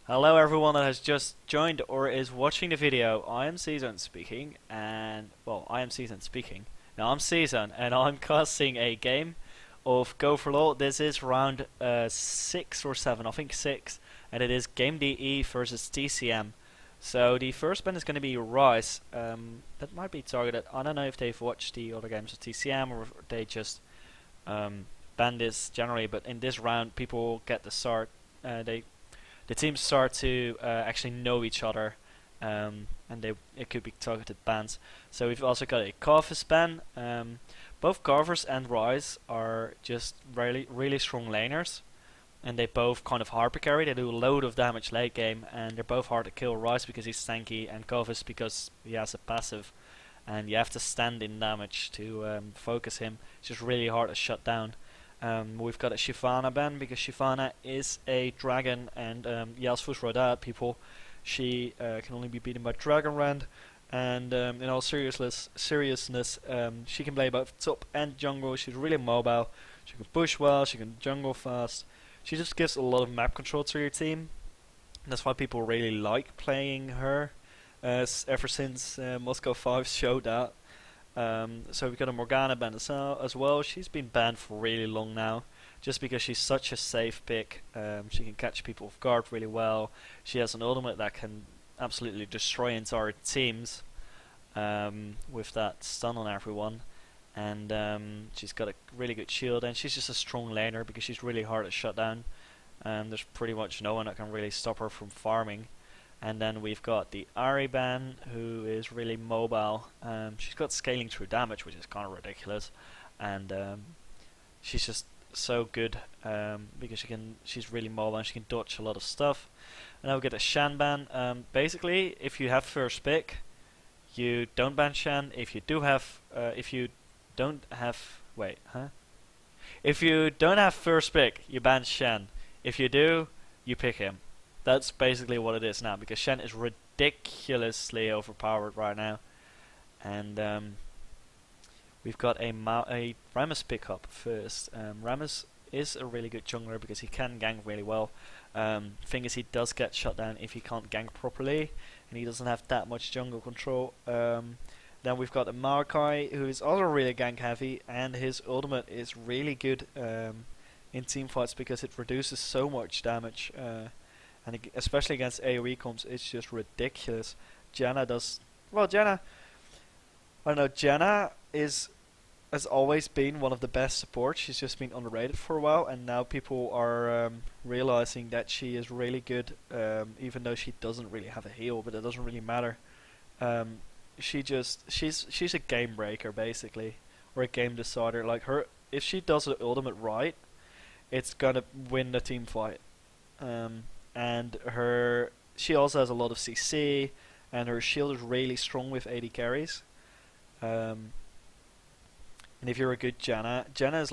Hello everyone that has just joined or is watching the video. I am Season speaking and I am Season speaking. Now I'm Season and I'm casting a game of Go for Law. This is round 6 or 7, I think 6, and it is Game DE versus TCM. So the first ban is going to be Rise. That might be targeted. I don't know if they've watched the other games of TCM or if they just ban this generally, but in this round people get the start. The teams start to actually know each other, and it could be targeted bans. So we've also got a Carvers ban. Both Carvers and Rise are just really strong laners, and they both kind of hyper carry. They do a load of damage late game, and they're both hard to kill. Rise because he's tanky, and Carvers because he has a passive, and you have to stand in damage to focus him. It's just really hard to shut down. We've got a Shyvana ban because Shyvana is a dragon, and Yasfu's Rodat people. She can only be beaten by Dragon Rand, and in all seriousness, she can play both top and jungle. She's really mobile. She can push well. She can jungle fast. She just gives a lot of map control to your team. That's why people really like playing her. Ever since Moscow 5 showed that. So we've got a Morgana ban as well. She's been banned for really long now, just because she's such a safe pick. She can catch people off guard really well. She has an ultimate that can absolutely destroy entire teams with that stun on everyone. And she's got a really good shield, and she's just a strong laner because she's really hard to shut down. There's pretty much no one that can really stop her from farming. And then we've got the Ari ban, who is really mobile. She's got scaling through damage, which is kind of ridiculous, and she's just so good because she's really mobile and she can dodge a lot of stuff. And then we get a Shan ban. Basically, if you have first pick, you don't ban Shan. If you don't have first pick, you ban Shan. If you do, you pick him. That's basically what it is now, because Shen is ridiculously overpowered right now. And we've got a Rammus pickup first. Rammus is a really good jungler because he can gank really well. Thing is, he does get shut down if he can't gank properly, and he doesn't have that much jungle control. Then we've got a Maokai, who is also really gank heavy, and his ultimate is really good in team fights because it reduces so much damage. And especially against AoE comps, it's just ridiculous. Janna has always been one of the best supports. She's just been underrated for a while, and now people are realizing that she is really good, even though she doesn't really have a heal, but it doesn't really matter. She's a game breaker basically, or a game decider. Like if she does the ultimate right, it's gonna win the team fight. And she also has a lot of CC, and her shield is really strong with 80 carries. And if you're a good Janna has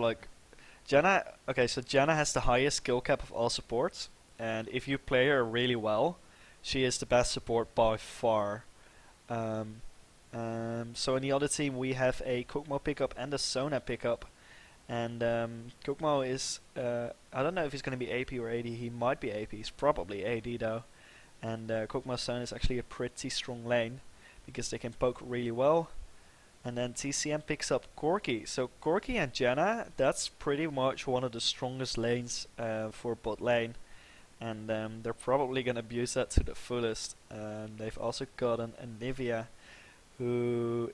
the highest skill cap of all supports, and if you play her really well, she is the best support by far. So in the other team we have a Kog'Maw pickup and a Sona pickup. And Kog'Maw is, I don't know if he's going to be AP or AD. He might be AP. He's probably AD though. And Kog'Maw's Son is actually a pretty strong lane because they can poke really well. And then TCM picks up Corki. So Corki and Janna, that's pretty much one of the strongest lanes for bot lane. And they're probably going to abuse that to the fullest. They've also got an Anivia who,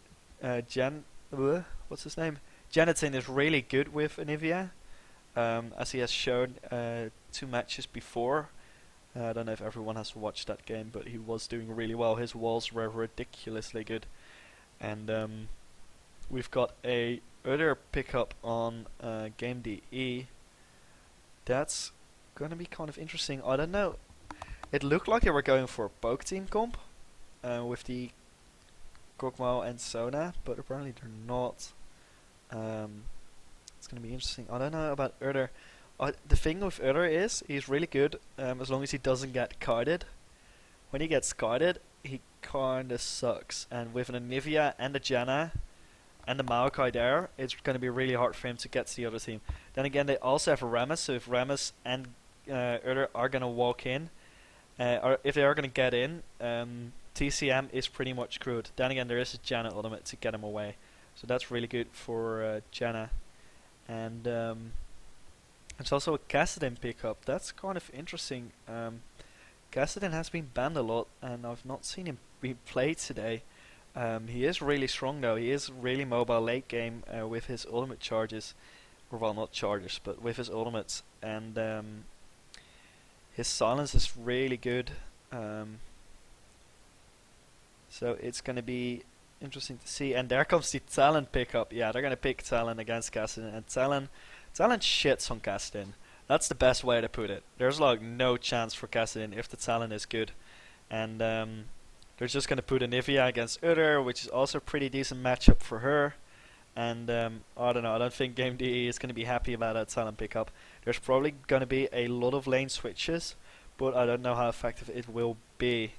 what's his name? Janetine is really good with Anivia, as he has shown 2 matches before. I don't know if everyone has watched that game, but he was doing really well. His walls were ridiculously good. And we've got a other pickup on Game DE. That's gonna be kind of interesting. I don't know. It looked like they were going for a poke team comp with the Kog'Maw and Sona, but apparently they're not. It's gonna be interesting. I don't know about Urder. The thing with Urder is he's really good as long as he doesn't get kited. When he gets kited, he kinda sucks. And with an Anivia and a Janna and the Maokai there, it's gonna be really hard for him to get to the other team. Then again, they also have a Rammus, so if Rammus and Urder are gonna walk in, or if they are going to get in, TCM is pretty much screwed. Then again, there is a Janna ultimate to get him away, so that's really good for Janna. And it's also a Kassadin pickup. That's kind of interesting. Kassadin has been banned a lot, and I've not seen him be played today. He is really strong though. He is really mobile late game with his ultimate charges, or well, not charges, but with his ultimates, and his silence is really good. So it's going to be interesting to see. And there comes the Talon pickup. Yeah, they're going to pick Talon against Kassadin, and Talon shits on Kassadin. That's the best way to put it. There's like no chance for Kassadin if the Talon is good. And they're just going to put Anivia against Udyr, which is also a pretty decent matchup for her. And I don't know, I don't think Game DE is going to be happy about that Talon pickup. There's probably going to be a lot of lane switches, but I don't know how effective it will be.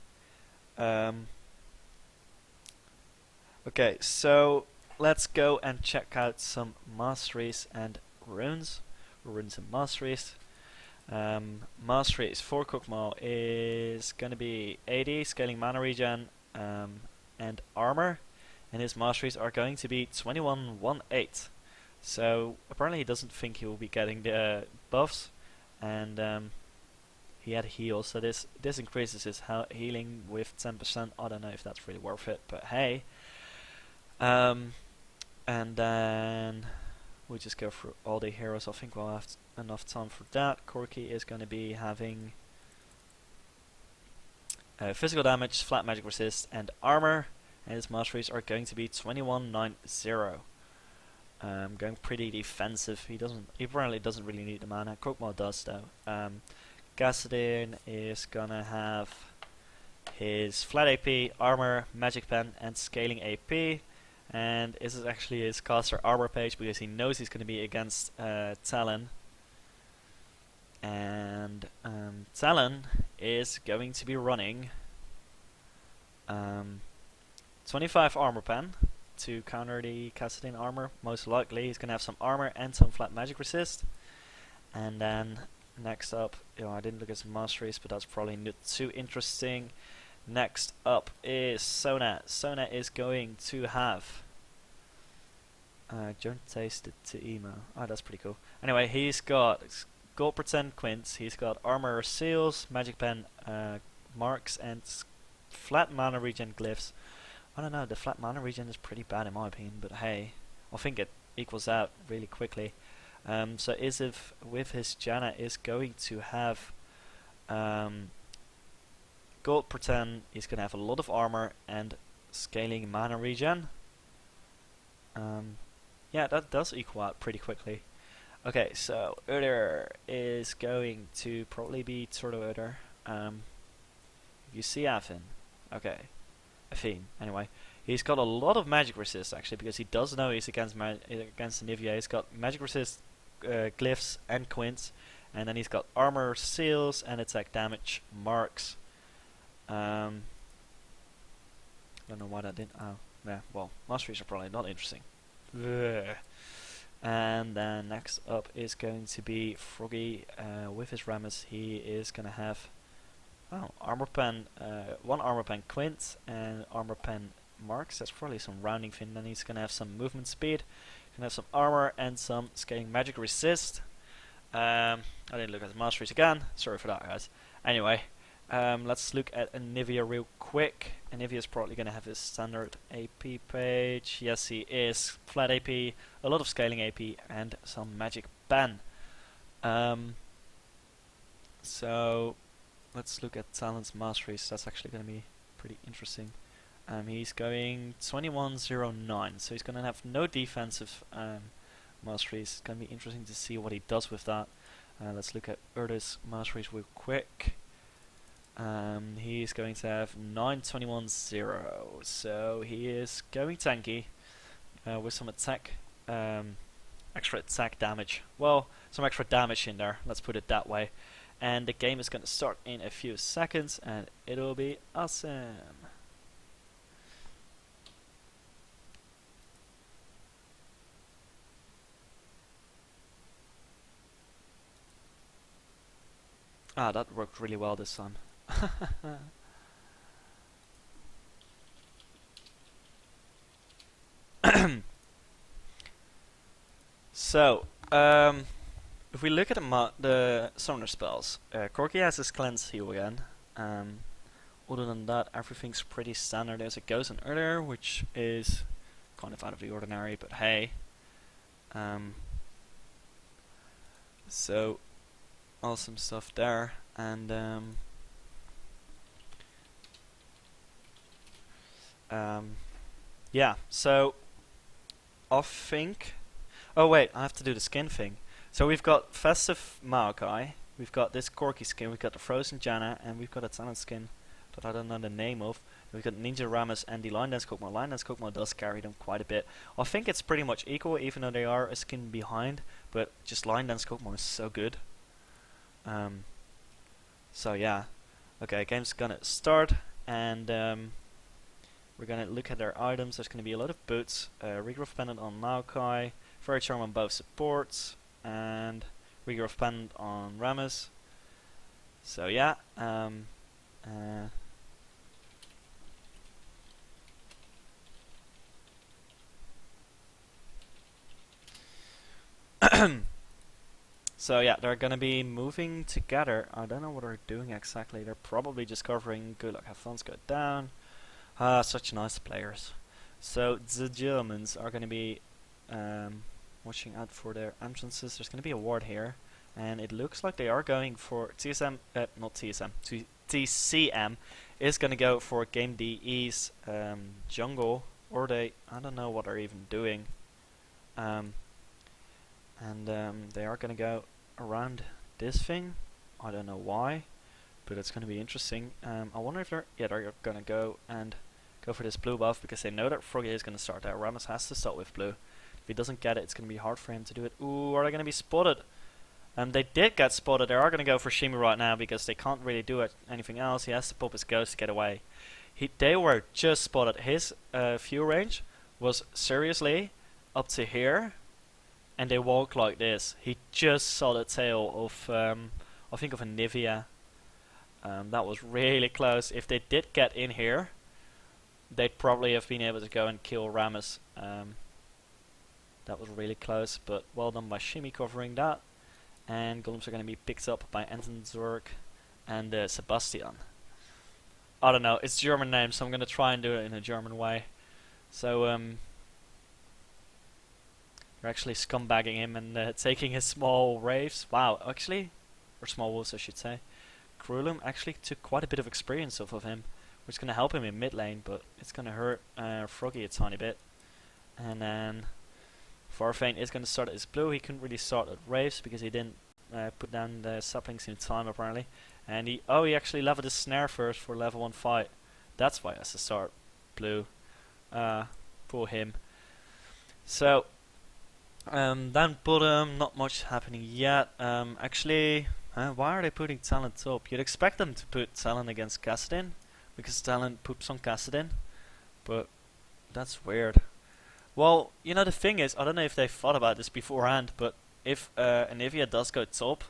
Okay, so let's go and check out some masteries and runes. Runes and masteries. Masteries for Kukmo is going to be 80 scaling mana regen and armor, and his masteries are going to be 21-1-8. So apparently he doesn't think he will be getting the buffs, and he had heal, so this increases his healing with 10%. I don't know if that's really worth it, but hey. And then we just go through all the heroes. I think we'll have enough time for that. Corki is going to be having physical damage, flat magic resist, and armor, and his masteries are going to be 21-9-0. Going pretty defensive. He apparently doesn't really need the mana. Krokma does though. Kassadin is gonna have his flat AP, armor, magic pen, and scaling AP. And this is actually his caster armor page because he knows he's going to be against Talon. And Talon is going to be running 25 armor pen to counter the Kassadin armor. Most likely he's going to have some armor and some flat magic resist. And then next up, I didn't look at some masteries, but that's probably not too interesting. Next up is Sona. Sona is going to have don't taste it to emo. Oh, that's pretty cool. Anyway, he's got gold pretend quints, he's got armor seals, magic pen marks, and flat mana regen glyphs. I don't know, the flat mana regen is pretty bad in my opinion, but hey, I think it equals out really quickly. So Isiv with his Janna is going to have gold pretend. He's going to have a lot of armor and scaling mana regen. Yeah, that does equal out pretty quickly. Okay, so Udyr is going to probably be sort of Udyr. You see Affin. Okay, Affin. Anyway, he's got a lot of magic resist actually because he does know he's against Anivia. He's got magic resist, glyphs, and quints, and then he's got armor, seals, and attack damage marks. Don't know why that didn't. Oh, yeah. Well, masteries are probably not interesting. Ugh. And then next up is going to be Froggy with his Rammus. He is going to have armor pen, one armor pen quint and armor pen marks. That's probably some rounding thing. Then he's going to have some movement speed, going to have some armor and some scaling magic resist. I didn't look at the masteries again. Sorry for that, guys. Anyway, let's look at Anivia real quick. Anivia is probably going to have his standard AP page. Yes, he is. Flat AP, a lot of scaling AP, and some magic ban. So let's look at Talon's masteries. That's actually going to be pretty interesting. He's going 21-0-9, so he's going to have no defensive masteries. It's going to be interesting to see what he does with that. Let's look at Urdyr's masteries real quick. He's going to have 9-21-0, so he is going tanky with some attack, extra attack damage. Well, some extra damage in there, let's put it that way. And the game is going to start in a few seconds, and it'll be awesome. Ah, that worked really well this time. So, if we look at the summoner spells, Corki has his cleanse heal again. Um, Other than that, everything's pretty standard. There's a Ghost and Earlier, which is kind of out of the ordinary, but hey. Um, so, awesome stuff there. And yeah, so I think. Oh wait, I have to do the skin thing. So we've got Festive Maokai, we've got this Corki skin, we've got the Frozen Janna, and we've got a talent skin that I don't know the name of. We've got Ninja Ramus and the Line Dance Kokma. Line Dance Kokma does carry them quite a bit. I think it's pretty much equal, even though they are a skin behind. But just Line Dance Kokma is so good. So yeah, okay, game's gonna start, and we're gonna look at their items. There's gonna be a lot of boots, Regrowth Pendant on Maokai, Fairy Charm on both supports, and Regrowth Pendant on Ramus. So yeah, so yeah, they're gonna be moving together. I don't know what they're doing exactly. They're probably just covering. Good luck, have fun's go down. Ah, such nice players. So the Germans are gonna be watching out for their entrances. There's gonna be a ward here, and it looks like they are going for TSM. Not TSM. TCM is gonna go for Game DE's jungle, or they. I don't know what they're even doing. And they are gonna go around this thing. I don't know why, but it's gonna be interesting. I wonder if they're gonna go for this blue buff, because they know that Froggy is gonna start there. Ramus has to start with blue. If he doesn't get it, it's gonna be hard for him to do it. Ooh, are they gonna be spotted? They did get spotted. They are gonna go for Shimi right now because they can't really do anything else. He has to pop his ghost to get away. They were just spotted. His view range was seriously up to here, and they walk like this. He just saw the tail of, I think of a Nivea. That was really close. If they did get in here, they'd probably have been able to go and kill Ramus. That was really close, but well done by Shimi covering that. And golems are going to be picked up by Enzenzorg and Sebastian. I don't know, it's German name, so I'm going to try and do it in a German way. So, we're actually scumbagging him and taking his small raves. Wow, actually, or small wolves I should say. Krulum actually took quite a bit of experience off of him, which is going to help him in mid lane, but it's going to hurt Froggy a tiny bit. And then Farfane is going to start at his blue. He couldn't really start at raves because he didn't put down the saplings in time apparently. And he actually leveled his snare first for level 1 fight. That's why he has to start blue for him. So then bottom, not much happening yet. Actually, why are they putting Talon top? You'd expect them to put Talon against Kassadin, because Talon poops on Kassadin, but that's weird. Well, you know, the thing is, I don't know if they thought about this beforehand, but if Anivia does go top,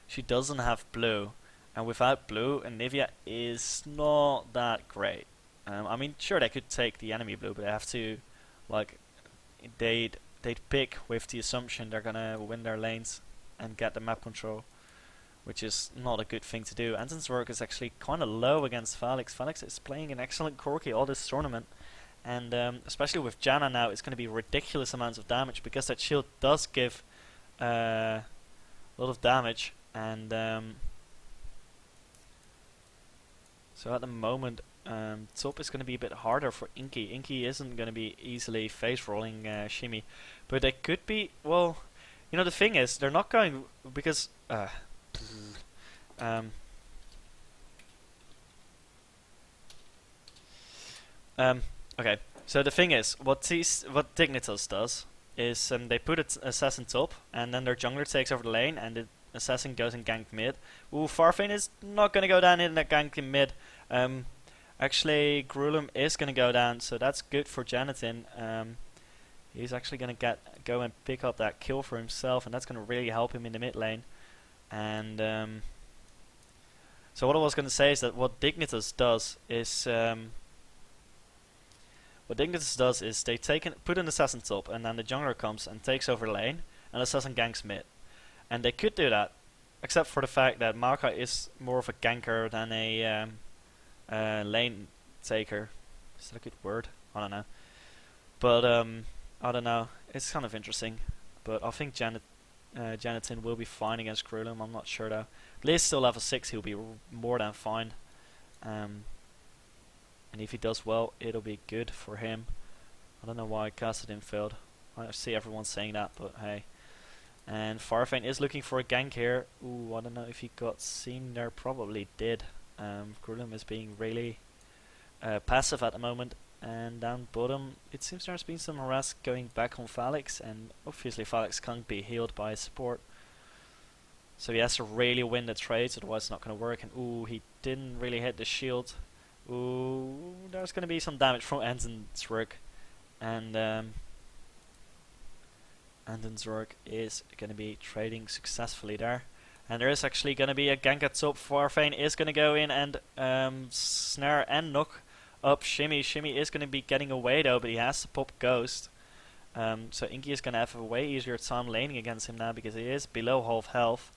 she doesn't have blue, and without blue, Anivia is not that great. I mean, sure, they could take the enemy blue, but they have to, like, they'd pick with the assumption they're gonna win their lanes and get the map control, which is not a good thing to do. Anton's work is actually kind of low against Felix. Felix is playing an excellent Corki all this tournament, and especially with Janna now, it's going to be ridiculous amounts of damage, because that shield does give a lot of damage. And so at the moment, top is going to be a bit harder for Inky. Inky isn't going to be easily face rolling Shimi, but they could be. Well, you know, the thing is, they're not going, because okay, so the thing is, what Dignitas does is they put its assassin top, and then their jungler takes over the lane, and the assassin goes and gank mid. Ooh, Farfane is not gonna go down in that gank in mid. Actually, Grulum is gonna go down, so that's good for Jonathan. He's actually gonna go and pick up that kill for himself, and that's gonna really help him in the mid lane. And So what I was going to say is that what Dignitas does is they put an assassin top, and then the jungler comes and takes over lane, and assassin ganks mid. And they could do that, except for the fact that Maokai is more of a ganker than a lane taker. Is that a good word? I don't know. But I don't know. It's kind of interesting. But I think Janitin will be fine against Krulum. I'm not sure though. Liz still level 6. He'll be more than fine. And if he does well, it'll be good for him. I don't know why Kassadin failed. I see everyone saying that, but hey. And Farfane is looking for a gank here. Ooh, I don't know if he got seen there. Probably did. Krulum is being really passive at the moment. And down bottom, it seems there's been some harass going back on Falix, and obviously Falix can't be healed by support. So he has to really win the trades, otherwise it's not going to work. And ooh, he didn't really hit the shield. Ooh, there's going to be some damage from Enzenzrug. And Enzenzrug is going to be trading successfully there. And there is actually going to be a gank at top. Farfane is going to go in and snare and knock up Shimmy. Shimmy is going to be getting away though, but he has to pop Ghost. So Inky is going to have a way easier time laning against him now because he is below half health.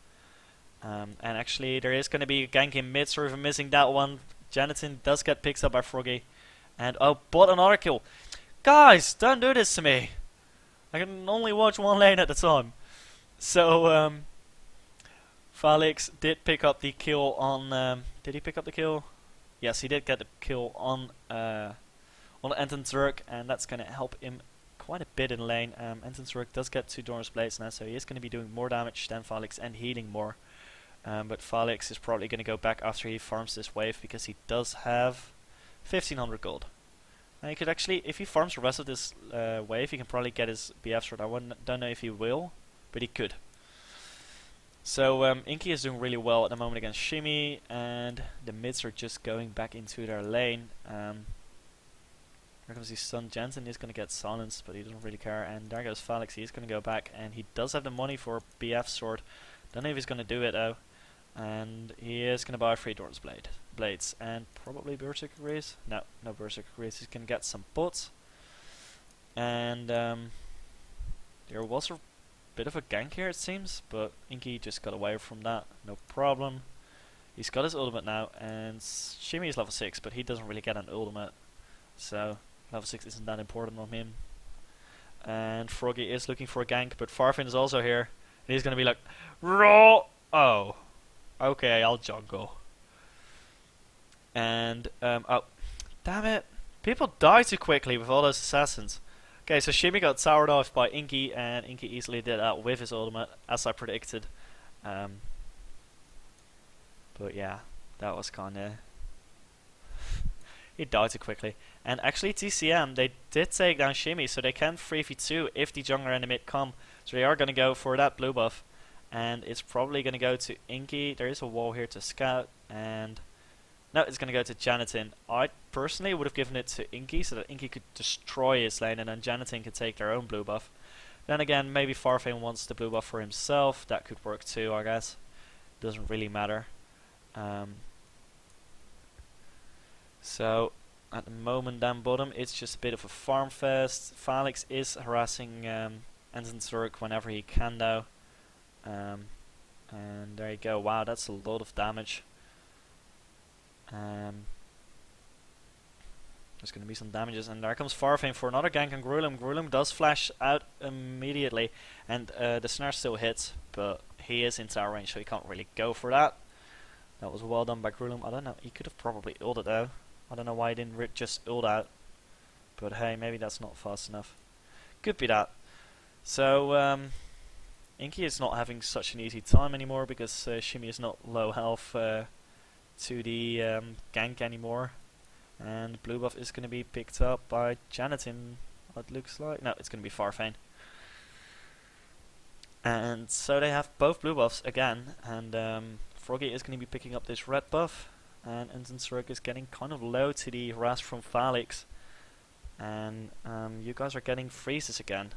And actually there is going to be a gank in mid, sort of missing that one. Janitin does get picked up by Froggy. And oh, bought another kill. Guys, don't do this to me. I can only watch one lane at a time. So Falix did pick up the kill on... did he pick up the kill? Yes, he did get the kill on Enzenzrug, and that's going to help him quite a bit in lane. Enzenzrug does get 2 Doran's Blades now, so he is going to be doing more damage than Falix and healing more. But Falix is probably going to go back after he farms this wave, because he does have 1500 gold. And he could actually, if he farms the rest of this wave, he can probably get his BF sword. I don't know if he will, but he could. So Inky is doing really well at the moment against Shimmy, and the mids are just going back into their lane. Here comes his son. Jensen is going to get silenced, but he doesn't really care. And there goes Falix. He's going to go back, and he does have the money for a BF sword. Don't know if he's going to do it though. And he is going to buy 3 Doran's Blades and probably Berserker Grease. No Berserker Grease. He's going to get some bots. And there was a bit of a gank here it seems, but Inky just got away from that, no problem. He's got his ultimate now, and Shimmy is level 6, but he doesn't really get an ultimate, so level 6 isn't that important on him. And Froggy is looking for a gank, but Farfin is also here, and he's gonna be like, raw. Oh, okay, I'll jungle. And oh, damn it! People die too quickly with all those assassins. Okay, so Shimmy got towered off by Inky, and Inky easily did that with his ultimate, as I predicted. But yeah, that was kinda... he died too quickly. And actually TCM, they did take down Shimmy, so they can 3v2 if the jungler and the mid come. So they are gonna go for that blue buff. And it's probably gonna go to Inky. There is a wall here to scout, and... no, it's going to go to Janitin. I personally would have given it to Inky so that Inky could destroy his lane and then Janitin could take their own blue buff. Then again, maybe Farfane wants the blue buff for himself. That could work too, I guess. Doesn't really matter. So, at the moment down bottom, it's just a bit of a farm fest. Falix is harassing Enzenzrug whenever he can though. And there you go. Wow, that's a lot of damage. There's going to be some damages, and there comes Farfane for another gank on Grulum. Grulum does flash out immediately, and the snare still hits, but he is in tower range, so he can't really go for that. That was well done by Grulum. I don't know, he could have probably ulted though. I don't know why he didn't just ult out, but hey, maybe that's not fast enough. Could be that. So Inky is not having such an easy time anymore because Shimmy is not low health to the gank anymore, and blue buff is going to be picked up by Janitin, it looks like. No, it's going to be Farfane. And so they have both blue buffs again, and Froggy is going to be picking up this red buff, and Enzenzrug is getting kind of low to the harass from Falix, and you guys are getting freezes again.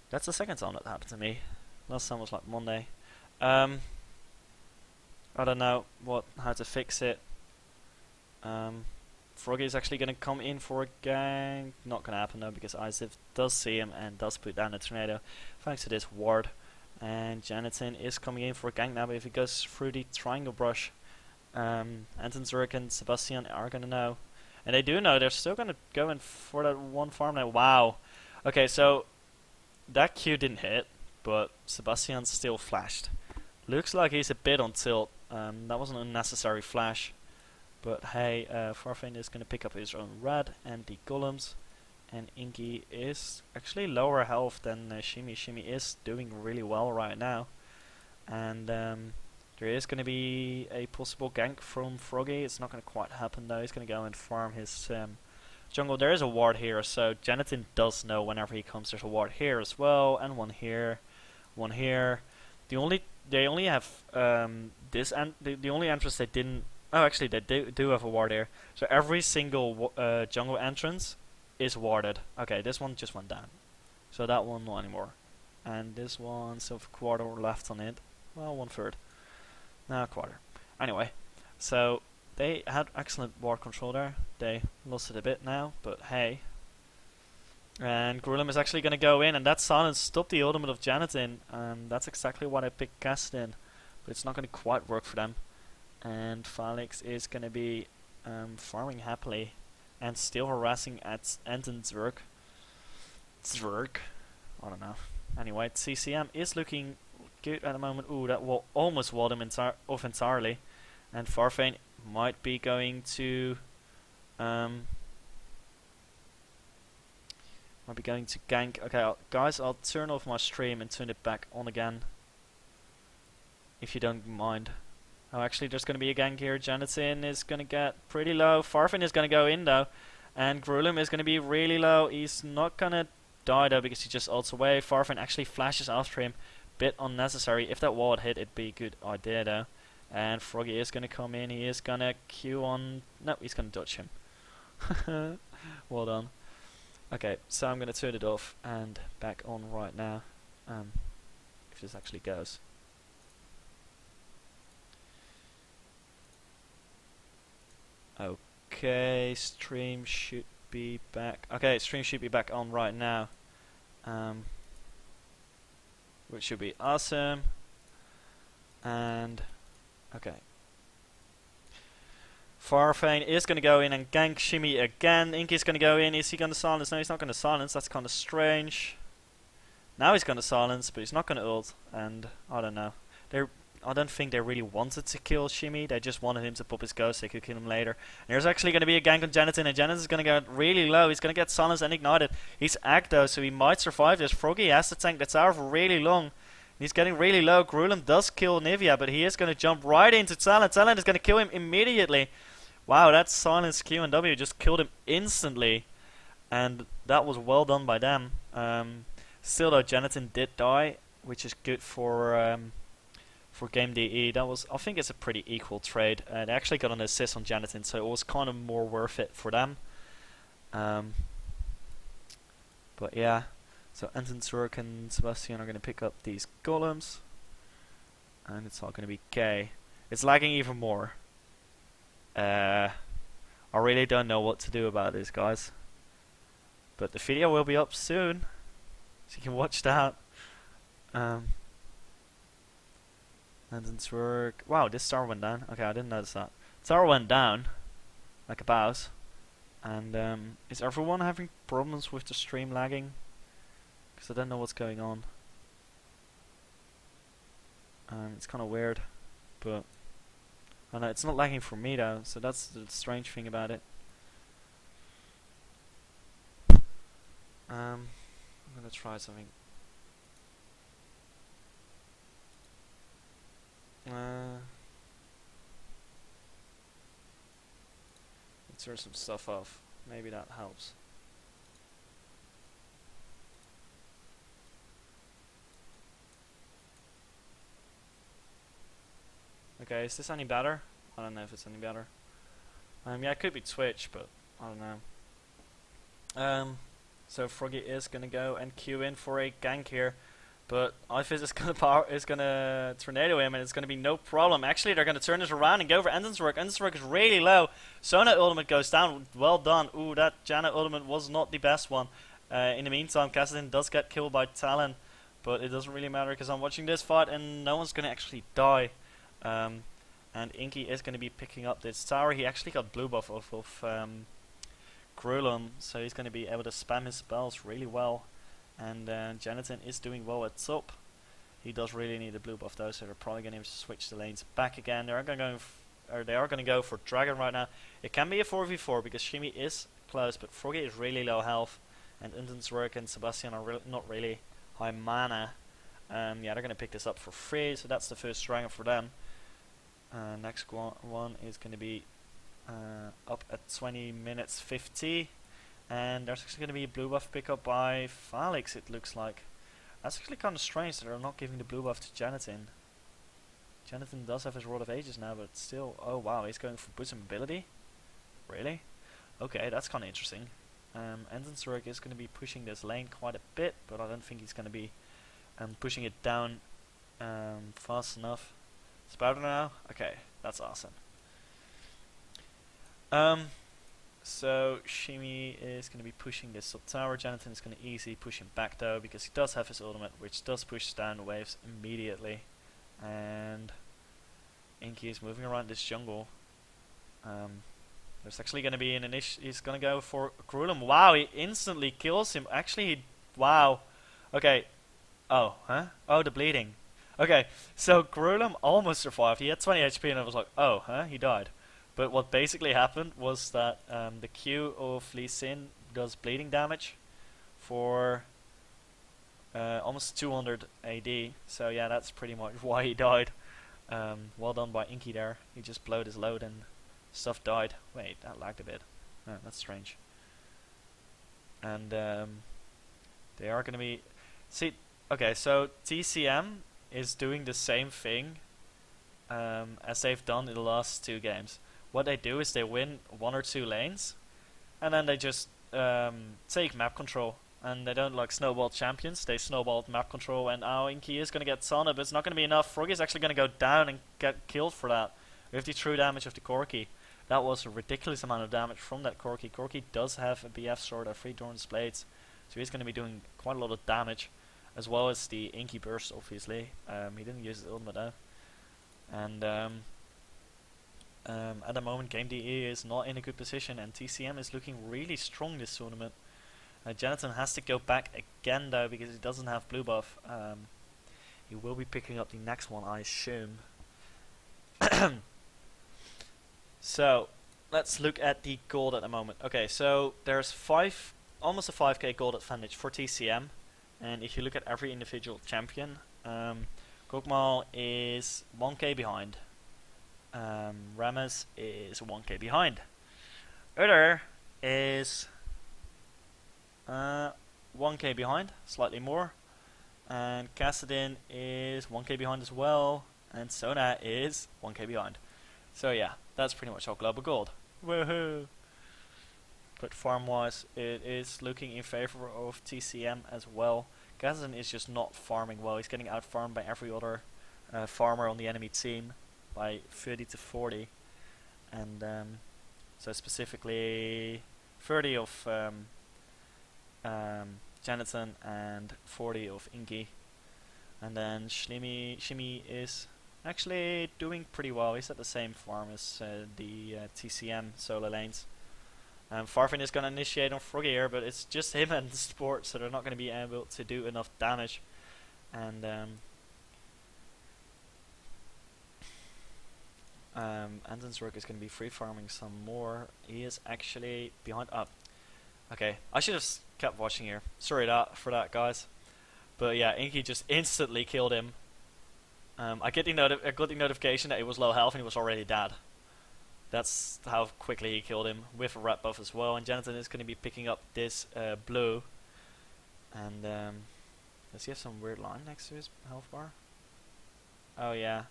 That's the second time that happened to me. Last time was like Monday. I don't know how to fix it. Froggy is actually gonna come in for a gank. Not gonna happen though because Isaac does see him and does put down a tornado thanks to this ward. And Janatan is coming in for a gank now, but if he goes through the triangle brush, Anton, Zurich and Sebastian are gonna know. And they do know, they're still gonna go in for that one farm now. Wow. Okay, so that Q didn't hit, but Sebastian still flashed. Looks like he's a bit on tilt. That was an unnecessary flash. But hey, Farfane is going to pick up his own red and the golems. And Inky is actually lower health than Shimmy. Shimmy is doing really well right now. And there is going to be a possible gank from Froggy. It's not going to quite happen though. He's going to go and farm his jungle. There is a ward here, so Janatan does know whenever he comes there's a ward here as well. And one here, one here. They only have this, and the only entrance they didn't. Oh, actually, they do have a ward here. So every single jungle entrance is warded. Okay, this one just went down. So that one not anymore. And this one still have a quarter left on it. Well, 1/3. No, a quarter. Anyway, so they had excellent ward control there. They lost it a bit now, but hey. And Grullum is actually going to go in, and that silence stopped the ultimate of Janatan, and that's exactly what I picked Cast in. But it's not going to quite work for them. And Felix is going to be farming happily and still harassing at Anton Zwerg. I don't know. Anyway, TCM is looking good at the moment. Ooh, that will almost walled him off entirely. And Farfane might be going to gank. Okay, guys, I'll turn off my stream and turn it back on again, if you don't mind. Oh, actually, there's going to be a gank here. Janatan is going to get pretty low. Farfane is going to go in, though. And Grullum is going to be really low. He's not going to die, though, because he just ults away. Farfane actually flashes after him. Bit unnecessary. If that wall had hit, it'd be a good idea, though. And Froggy is going to come in. He is going to Q on... No, he's going to dodge him. Well done. Okay, so I'm going to turn it off and back on right now. If this actually goes. Okay, stream should be back. Okay, stream should be back on right now. Which should be awesome. And okay. Farfane is going to go in and gank Shimmy again. Inky's going to go in. Is he going to silence? No, he's not going to silence. That's kind of strange. Now he's going to silence, but he's not going to ult. And I don't know. I don't think they really wanted to kill Shimmy. They just wanted him to pop his ghost. They could kill him later. And there's actually going to be a gank on Janatan, and Janatan is going to get really low. He's going to get silenced and ignited. He's Ag though, so he might survive this. Froggy has to tank the tower for really long. He's getting really low. Grullum does kill Nivea, but he is going to jump right into Talon. Talon is going to kill him immediately. Wow, that silence Q and W just killed him instantly. And that was well done by them. Still though, Janatan did die, which is good for Game DE. That was, I think it's a pretty equal trade. They actually got an assist on Janatan, so it was kind of more worth it for them. But yeah, so Anton, Zurich and Sebastian are going to pick up these golems. And it's all going to be K. It's lagging even more. I really don't know what to do about this, guys. But the video will be up soon, so you can watch that. Anton's work. Wow, this star went down. Okay, I didn't notice that. Star went down, like a mouse. And is everyone having problems with the stream lagging? Because I don't know what's going on. It's kind of weird, but I know it's not lagging for me though. So that's the strange thing about it. I'm gonna try something. Let's turn some stuff off. Maybe that helps. Okay, is this any better? I don't know if it's any better. Yeah, it could be Twitch, but I don't know. So Froggy is gonna go and queue in for a gank here. But Ifis is gonna tornado him, and it's gonna be no problem. Actually, they're gonna turn this around and go for Endenswork. Endenswork is really low. Sona ultimate goes down. Well done. Ooh, that Janna ultimate was not the best one. In the meantime, Kassadin does get killed by Talon, but it doesn't really matter because I'm watching this fight and no one's gonna actually die. And Inky is gonna be picking up this tower. He actually got blue buff off of Grulum, so he's gonna be able to spam his spells really well. And Jonathan is doing well at top. He does really need a blue buff though, so they're probably going to switch the lanes back again. They are going to go for Dragon right now. It can be a 4v4 because Shimi is close, but Froggy is really low health, and Indenswork and Sebastian are not really high mana. Yeah, they're going to pick this up for free, so that's the first Dragon for them. Next one is going to be up at 20 minutes 50. And there's actually going to be a blue buff pickup by Falix, it looks like. That's actually kind of strange that they're not giving the blue buff to Jonathan. Jonathan does have his Rod of Ages now, but still, oh wow, he's going for bosom ability? Really? Okay, that's kind of interesting. Endenswork is going to be pushing this lane quite a bit, but I don't think he's going to be pushing it down fast enough. It's better now? Okay, that's awesome. So Shimi is going to be pushing this sub tower. Jonathan is going to easily push him back though, because he does have his ultimate, which does push down the waves immediately. And Inky is moving around this jungle. There's actually going to be an he's going to go for Grulum. Wow, he instantly kills him. Actually, wow. Okay. Oh, huh? Oh, the bleeding. Okay, so Grulum almost survived. He had 20 HP and I was like, oh, huh? He died. But what basically happened was that the Q of Lee Sin does bleeding damage for almost 200 AD. So yeah, that's pretty much why he died. Well done by Inky there. He just blowed his load and stuff died. Wait, that lagged a bit. Oh, that's strange. And they are going to be... See, okay, so TCM is doing the same thing as they've done in the last 2 games. What they do is they win 1 or 2 lanes, and then they just take map control, and they don't like snowball champions. They snowballed map control, and now Inky is going to get Sana, but it's not going to be enough. Froggy is actually going to go down and get killed for that with the true damage of the Corki. That was a ridiculous amount of damage from that Corki. Corki does have a BF sword, a 3 Dorn's blades, so he's going to be doing quite a lot of damage, as well as the Inky burst. Obviously, he didn't use his ultimate though, and at the moment, Game DE is not in a good position, and TCM is looking really strong this tournament. Jonathan has to go back again though, because he doesn't have blue buff. He will be picking up the next one, I assume. So let's look at the gold at the moment. Okay, so there's almost a 5k gold advantage for TCM, and if you look at every individual champion, Gokmal is 1k behind. Rammus is 1k behind. Utter is 1k behind, slightly more. And Kassadin is 1k behind as well. And Sona is 1k behind. So yeah, that's pretty much all global gold. Woohoo! But farm wise, it is looking in favor of TCM as well. Kassadin is just not farming well. He's getting out farmed by every other farmer on the enemy team by 30 to 40, and so specifically 30 of Jonathan and 40 of Inky, and then Shimi is actually doing pretty well. He's at the same farm as the TCM solo lanes. Farfin is going to initiate on Froggy here, but it's just him and the Sport, so they're not going to be able to do enough damage. And Andenswork is going to be free farming some more. He is actually behind up. Okay, I should have kept watching here. Sorry for that, guys. But yeah, Inky just instantly killed him. I got the notification that he was low health and he was already dead. That's how quickly he killed him, with a red buff as well. And Jonathan is going to be picking up this blue. And does he have some weird line next to his health bar? Oh yeah,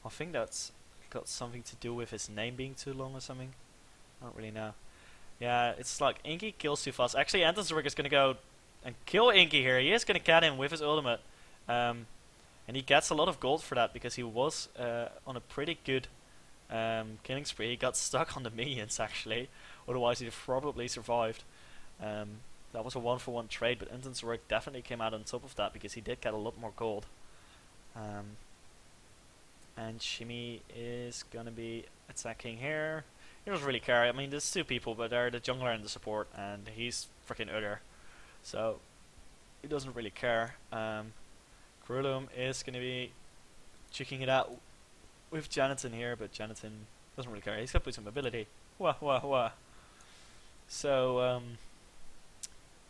I think that's got something to do with his name being too long or something. I don't really know. Yeah, it's like Inky kills too fast. Actually, Andenswork is going to go and kill Inky here. He is going to cat him with his ultimate. And he gets a lot of gold for that because he was on a pretty good killing spree. He got stuck on the minions actually, otherwise he'd have probably survived. That was a 1-for-1 trade, but Inton's work definitely came out on top of that because he did get a lot more gold. And Shimmy is gonna be attacking here. He doesn't really care. I mean, there's two people, but they're the jungler and the support, and he's freaking other. So he doesn't really care. Krulum is gonna be checking it out with Jonathan here, but Jonathan doesn't really care. He's got to put some ability. Wah wah wah. So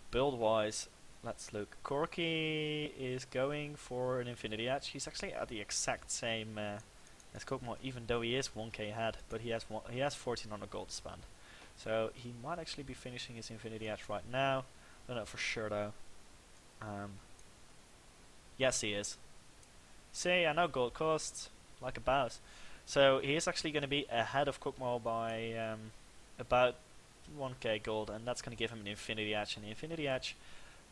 build wise, let's look. Corki is going for an Infinity Edge. He's actually at the exact same as Kokomo, even though he is 1k ahead, but he has 1400 gold to spend. So he might actually be finishing his Infinity Edge right now. Don't know for sure though. Yes, he is. See, I know gold costs like a boss. So he is actually going to be ahead of Kokomo by about 1k gold, and that's going to give him an Infinity Edge. And the Infinity Edge,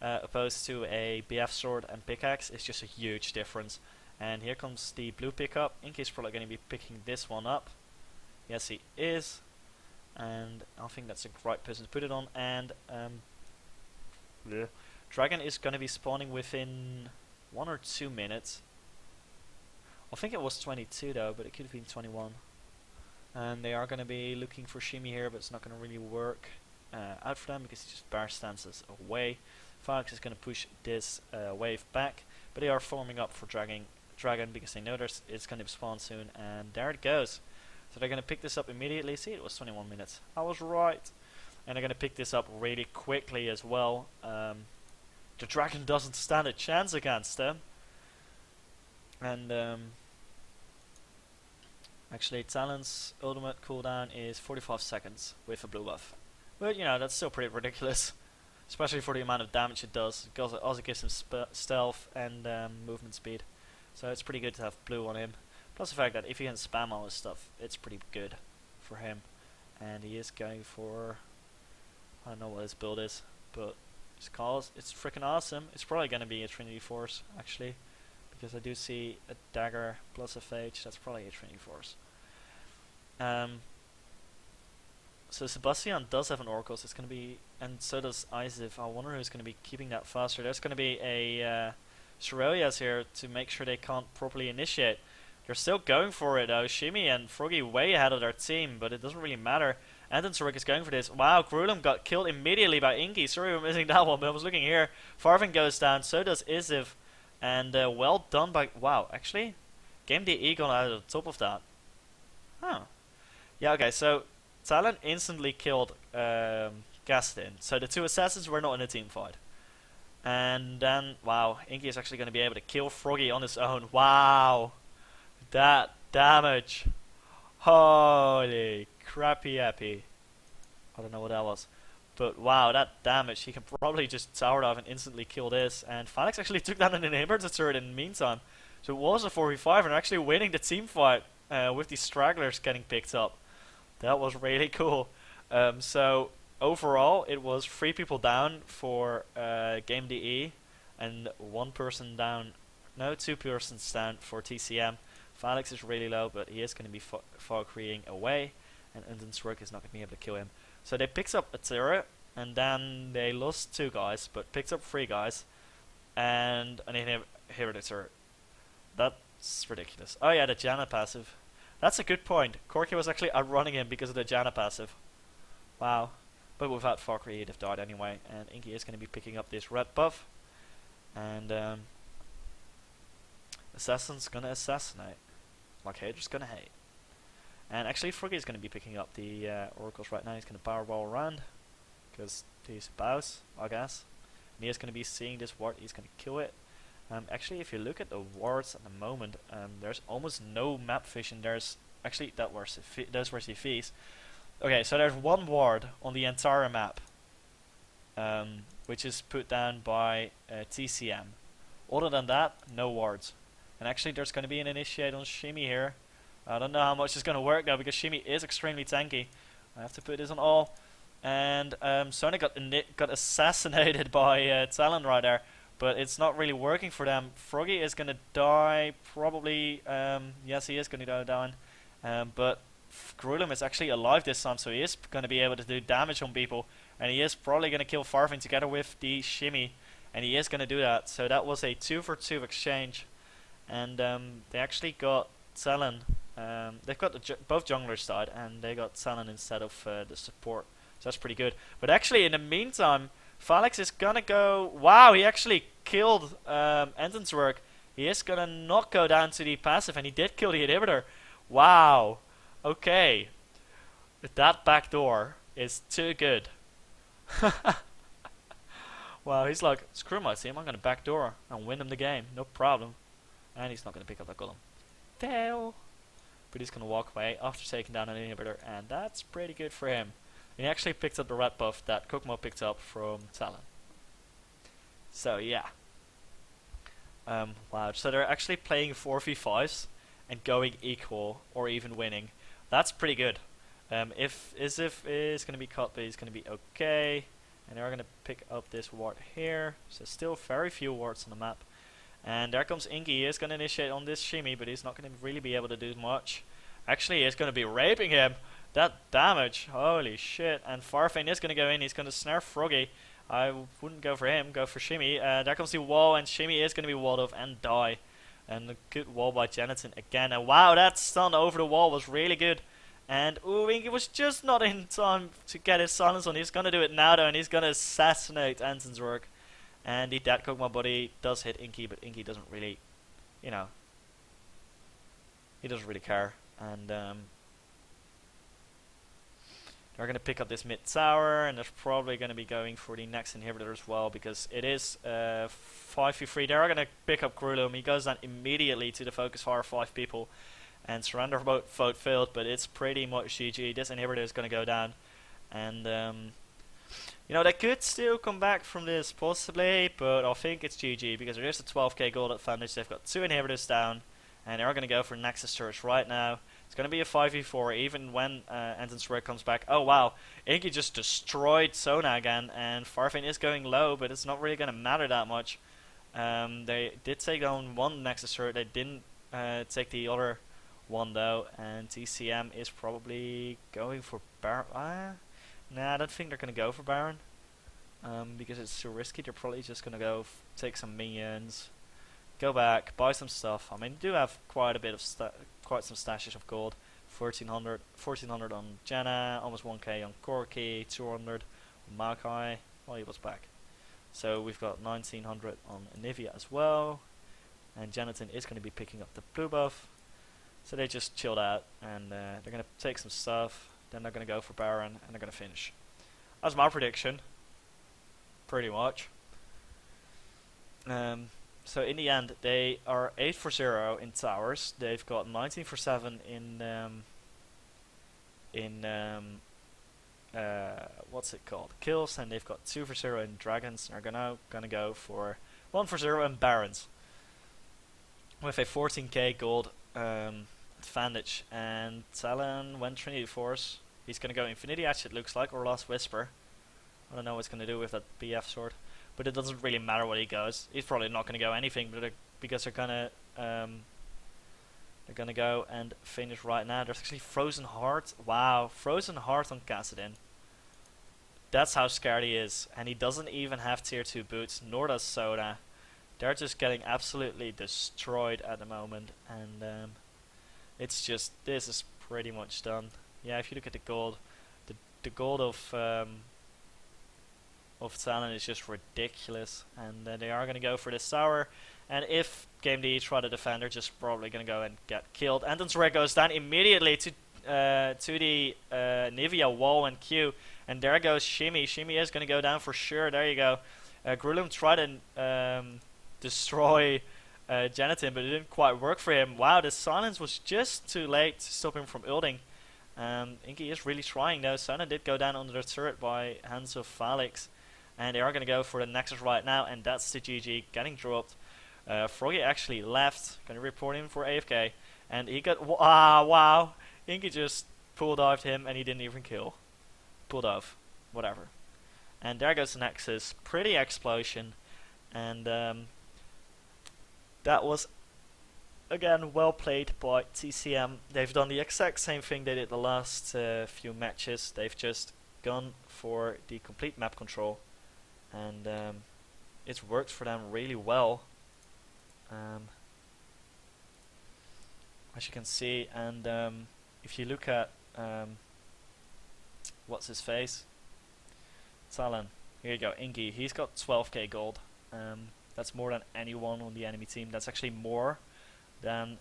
opposed to a BF sword and pickaxe, is just a huge difference. And here comes the blue pickup. Inky's probably going to be picking this one up. Yes, he is. And I think that's a right person to put it on. And Dragon is going to be spawning within 1 or 2 minutes. I think it was 22 though, but it could have been 21. And they are going to be looking for Shimmy here, but it's not going to really work out for them because he just bar stances away. Fox is going to push this wave back, but they are forming up for Dragon because they know it's going to spawn soon, and there it goes. So they're going to pick this up immediately. See, it was 21 minutes. I was right. And they're going to pick this up really quickly as well. The Dragon doesn't stand a chance against them. And actually, Talon's ultimate cooldown is 45 seconds with a blue buff. But you know, that's still pretty ridiculous, especially for the amount of damage it does. It also gives him stealth and movement speed, so it's pretty good to have blue on him. Plus the fact that if he can spam all his stuff, it's pretty good for him. And he is going for, I don't know what his build is, but it's freaking awesome. It's probably going to be a Trinity Force actually, because I do see a dagger plus a phage. That's probably a Trinity Force. So Sebastian does have an Oracle, so it's going to be, and so does Isaac. I wonder who's going to be keeping that faster. There's going to be a Shirelias here to make sure they can't properly initiate. They're still going for it though. Shimmy and Froggy way ahead of their team, but it doesn't really matter. Anton Surik is going for this. Wow, Grulum got killed immediately by Inky. Sorry we're missing that one, but I was looking here. Farvin goes down, so does Isiv. And well done by... Wow, actually, Game the Eagle out of the top of that. Huh. Yeah, okay, so Talon instantly killed Gaston. So the two assassins were not in a team fight. And then, wow, Inky is actually going to be able to kill Froggy on his own. Wow. That damage. Holy crappy happy. I don't know what that was. But wow, that damage. He can probably just tower dive and instantly kill this. And Phoenix actually took down an inhibitor turret in the meantime. So it was a 4v5 and actually winning the team fight with these stragglers getting picked up. That was really cool. So overall, it was 3 people down for Game DE and 1 person down. No, 2 persons down for TCM. Phoenix is really low, but he is going to be Valkyrieing away, and Unden's work is not going to be able to kill him. So they picked up a turret, and then they lost 2 guys, but picked up 3 guys, and an inhibitor turret. That's ridiculous. Oh yeah, the Janna passive. That's a good point. Corki was actually outrunning him because of the Janna passive. Wow. But without Valkyrie, he'd have died anyway, and Inky is going to be picking up this red buff, and Assassin's going to assassinate. Like Hater's going to hate. And actually, Froggy is going to be picking up the oracles right now. He's going to powerball around because he's a boss, I guess. And he is going to be seeing this ward. He's going to kill it. Actually, if you look at the wards at the moment, there's almost no map vision. There's actually those were CVs. Okay, so there's 1 ward on the entire map, which is put down by TCM. Other than that, no wards. And actually, there's going to be an initiate on Shimmy here. I don't know how much is going to work though, because Shimmy is extremely tanky. I have to put this on all. And Sonic got assassinated by Talon right there. but it's not really working for them. Froggy is gonna die probably. Yes, he is gonna go down. But Grulum is actually alive this time, so he is gonna be able to do damage on people, and he is probably gonna kill Farfin together with the shimmy, and he is gonna do that. So that was a 2-for-2 exchange, and they actually got Talon. They've got both junglers died, and they got Talon instead of the support. So that's pretty good. But actually, in the meantime, Felix is gonna go. Wow, he actually killed Ensign's work. He is gonna not go down to the passive, and he did kill the inhibitor. Wow. Okay. That backdoor is too good. Wow, he's like, screw my team, I'm gonna backdoor and win him the game, no problem. And he's not gonna pick up that golem. Fail. But he's gonna walk away after taking down an inhibitor, and that's pretty good for him. And he actually picked up the red buff that Kokomo picked up from Talon. So yeah. Wow, so they're actually playing 4v5s and going equal or even winning. That's pretty good. If Isif is going to be cut, but he's going to be okay. And they're going to pick up this ward here. So still very few wards on the map. And there comes Inky. He is going to initiate on this shimmy, but he's not going to really be able to do much. Actually, he's going to be raping him. That damage, holy shit. And Farfane is going to go in. He's going to snare Froggy. I wouldn't go for him, go for Shimmy. There comes the wall, and Shimmy is going to be walled off and die. And a good wall by Janitin again. And wow, that stun over the wall was really good. And ooh, Inky was just not in time to get his silence on. He's going to do it now though, and he's going to assassinate Anton's work. And the Dead Kokomo body does hit Inky, but Inky doesn't really, you know, he doesn't really care. And they're going to pick up this mid tower, and they're probably going to be going for the next inhibitor as well, because it is 5v3. They're going to pick up Grulum. He goes down immediately to the focus fire of 5 people, and surrender vote failed, but it's pretty much GG. This inhibitor is going to go down, and you know, they could still come back from this possibly, but I think it's GG because there is a 12k gold advantage. They've got 2 inhibitors down, and they're going to go for Nexus Search right now. It's going to be a 5v4 even when Anton's work comes back. Oh wow, Inky just destroyed Sona again, and Farfane is going low, but it's not really going to matter that much. They did take down one Nexus Search. They didn't take the other one though, and TCM is probably going for Baron. Nah, I don't think they're going to go for Baron, because it's too risky. They're probably just going to go take some minions, go back, buy some stuff. I mean, they do have quite a bit of quite some stashes of gold. 1400 on Jenna, almost 1k on Corki, 200 on Maokai. Well, he was back. So we've got 1900 on Anivia as well, and Janitin is going to be picking up the blue buff. So they just chilled out, and they're going to take some stuff. Then they're going to go for Baron, and they're going to finish. That's my prediction. Pretty much. So in the end, they are 8-for-0 in towers. They've got 19-for-7 in what's it called? Kills, and they've got 2-for-0 in dragons. And are gonna go for 1-for-0 in barons with a 14k gold advantage. And Talon went Trinity Force. He's gonna go Infinity Edge, it looks like, or Last Whisper. I don't know what he's gonna do with that BF sword, but it doesn't really matter what he goes. He's probably not gonna go anything, but because they're gonna go and finish right now. There's actually Frozen Heart. Wow, Frozen Heart on Kassadin. That's how scared he is, and he doesn't even have tier 2 boots, nor does Soda. They're just getting absolutely destroyed at the moment, and it's just, this is pretty much done. Yeah, if you look at the gold, the gold of Talon is just ridiculous, and they are going to go for this tower. And if Game D try to defend, they're just probably going to go and get killed. Anton's Red goes down immediately to the Nivea wall and Q, and there goes Shimmy. Shimmy is going to go down for sure. There you go. Grulum tried to destroy Janitin, but it didn't quite work for him. Wow, the silence was just too late to stop him from ulting. Inky is really trying though. Sona did go down under the turret by hands of Felix, and they are going to go for the Nexus right now, and that's the GG getting dropped. Froggy actually left, going to report him for AFK, and he got, wow, Inky just pull dived him and he didn't even kill. Pull dive, whatever. And there goes the Nexus, pretty explosion. and that was again well played by TCM. They've done the exact same thing they did the last few matches. They've just gone for the complete map control, and it's worked for them really well. As you can see, and if you look at what's his face, Talon. Here you go, Inky. He's got 12k gold. That's more than anyone on the enemy team. That's actually more than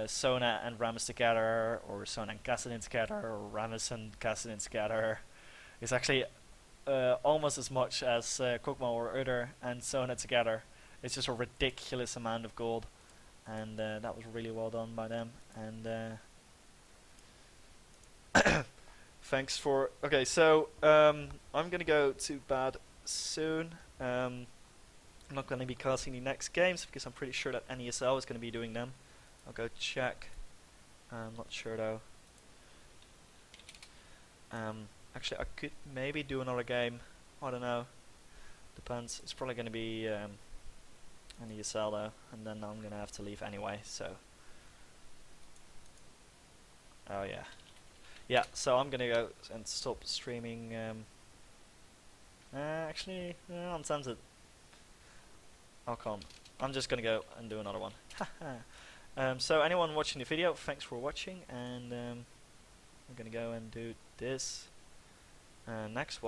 Sona and Rammus together, or Sona and Kassadin together, or Rammus and Kassadin together. It's actually almost as much as Kokma or Uder and Sona together. It's just a ridiculous amount of gold, and that was really well done by them. And thanks for. Okay, so I'm gonna go to bed soon. I'm not gonna be casting the next games because I'm pretty sure that NESL is gonna be doing them. I'll go check. I'm not sure though. Actually, I could maybe do another game. I don't know. Depends. It's probably gonna be NESL though, and then I'm gonna have to leave anyway. So. Oh yeah. Yeah, so I'm gonna go and stop streaming. Actually, I'm tempted. I can't. I'm just gonna go and do another one. So anyone watching the video, thanks for watching, and I'm gonna go and do this next one.